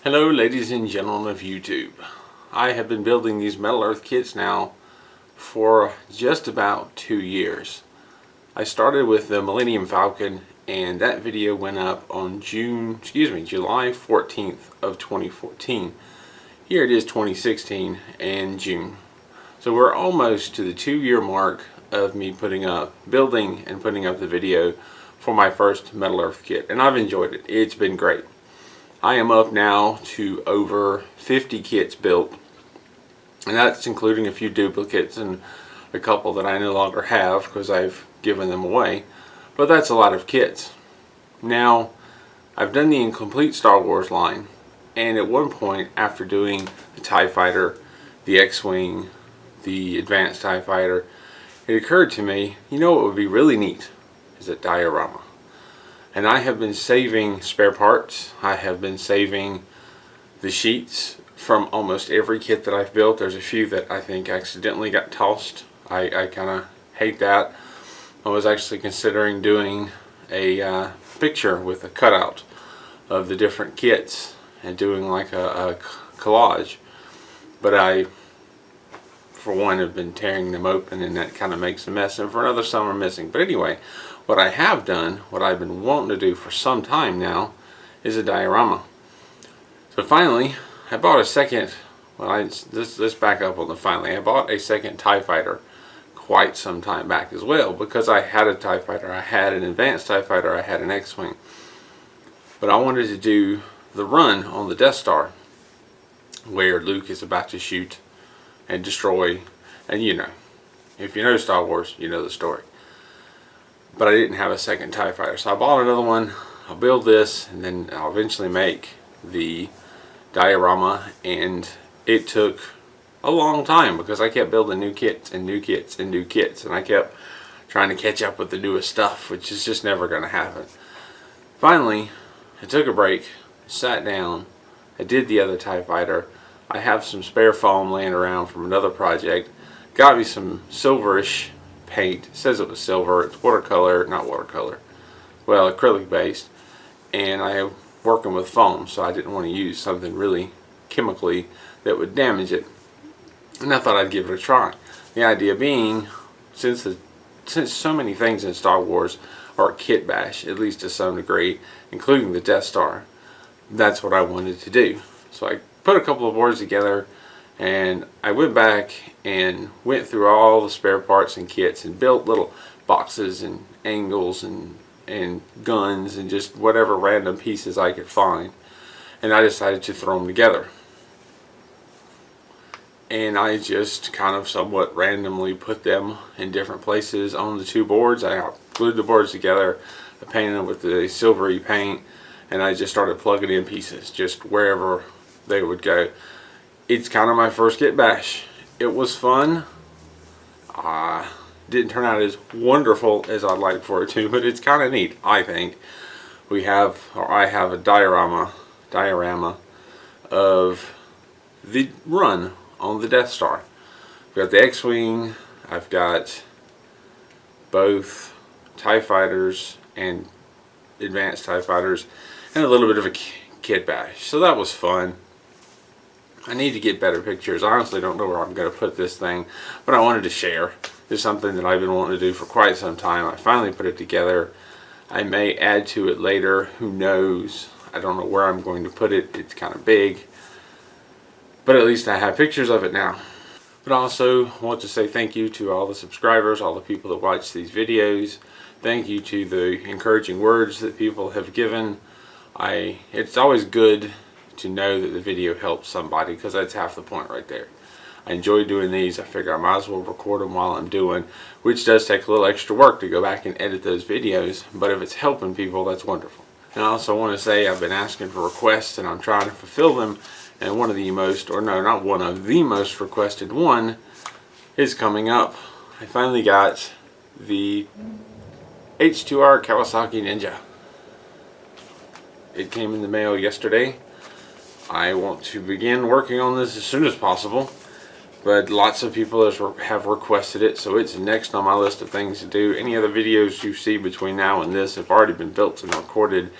Hello ladies and gentlemen of YouTube. I have been building these Metal Earth kits now for just about 2 years. I started with the Millennium Falcon and that video went up on July 14th of 2014. Here it is 2016 and June. So we're almost to the 2-year mark of me building and putting up the video for my first Metal Earth kit, and I've enjoyed it. It's been great. I am up now to over 50 kits built, and that's including a few duplicates and a couple that I no longer have because I've given them away, but that's a lot of kits. Now, I've done the incomplete Star Wars line, and at one point after doing the TIE Fighter, the X-Wing, the Advanced TIE Fighter, it occurred to me, you know what would be really neat is a diorama. And I have been saving spare parts. I have been saving the sheets from almost every kit that I've built. There's a few that I think accidentally got tossed. I kind of hate that. I was actually considering doing a picture with a cutout of the different kits and doing like a collage. But I, for one, have been tearing them open, and that kind of makes a mess. And for another, some are missing. But anyway, what I have done, what I've been wanting to do for some time now, is a diorama. So finally, I bought a second, let's back up on the finally. I bought a second TIE Fighter quite some time back as well, because I had a TIE Fighter, I had an Advanced TIE Fighter, I had an X-Wing. But I wanted to do the run on the Death Star, where Luke is about to shoot and destroy, and you know, if you know Star Wars, you know the story. But I didn't have a second TIE Fighter, so I bought another one. I'll build this, and then I'll eventually make the diorama, and it took a long time because I kept building new kits and new kits and new kits, and I kept trying to catch up with the newest stuff, which is just never going to happen. Finally, I took a break, sat down, I did the other TIE Fighter. I have some spare foam laying around from another project. Got me some silverish paint. It says it was silver. It's watercolor, not watercolor, well, acrylic based, and I am working with foam, so I didn't want to use something really chemically that would damage it, and I thought I'd give it a try. The idea being, since so many things in Star Wars are kit bash, at least to some degree, including the Death Star, that's what I wanted to do. So I put a couple of boards together, and I went back and went through all the spare parts and kits and built little boxes and angles and guns and just whatever random pieces I could find, and I decided to throw them together. And I just kind of somewhat randomly put them in different places on the two boards. I glued the boards together, I painted them with the silvery paint, and I just started plugging in pieces just wherever they would go. It's kind of my first kit bash. It was fun. Didn't turn out as wonderful as I'd like for it to, but it's kind of neat, I think. I have a diorama of the run on the Death Star. I've got the X-Wing, I've got both TIE Fighters and Advanced TIE Fighters, and a little bit of a kit bash. So that was fun. I need to get better pictures. I honestly don't know where I'm going to put this thing, but I wanted to share. It's something that I've been wanting to do for quite some time. I finally put it together. I may add to it later. Who knows? I don't know where I'm going to put it. It's kind of big. But at least I have pictures of it now. But I also want to say thank you to all the subscribers, all the people that watch these videos. Thank you to the encouraging words that people have given. It's always good to know that the video helps somebody, because that's half the point right there. I enjoy doing these. I figure I might as well record them while I'm doing, which does take a little extra work to go back and edit those videos, but if it's helping people, that's wonderful. And I also want to say I've been asking for requests, and I'm trying to fulfill them, and one of the most, or no, not one of the most requested one is coming up. I finally got the H2R Kawasaki Ninja. It came in the mail yesterday. I want to begin working on this as soon as possible, but lots of people have requested it, so it's next on my list of things to do. Any other videos you see between now and this have already been built and recorded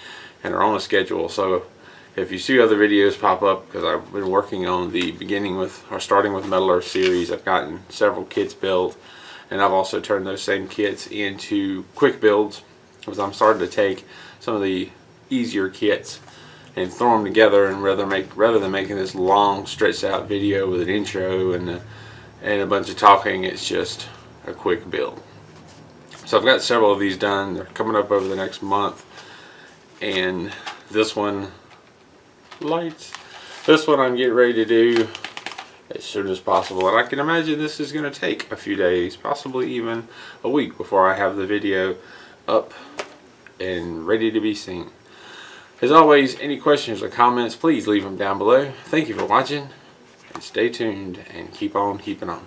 and are on a schedule, so If you see other videos pop up, because I've been working on the starting with Metal Earth series, I've gotten several kits built, and I've also turned those same kits into quick builds, because I'm starting to take some of the easier kits and throw them together, and rather than making this long stretched out video with an intro and a bunch of talking, it's just a quick build. So I've got several of these done. They're coming up over the next month, and this one I'm getting ready to do as soon as possible, and I can imagine this is going to take a few days, possibly even a week, before I have the video up and ready to be seen. As always, any questions or comments, please leave them down below. Thank you for watching, and stay tuned and keep on keeping on.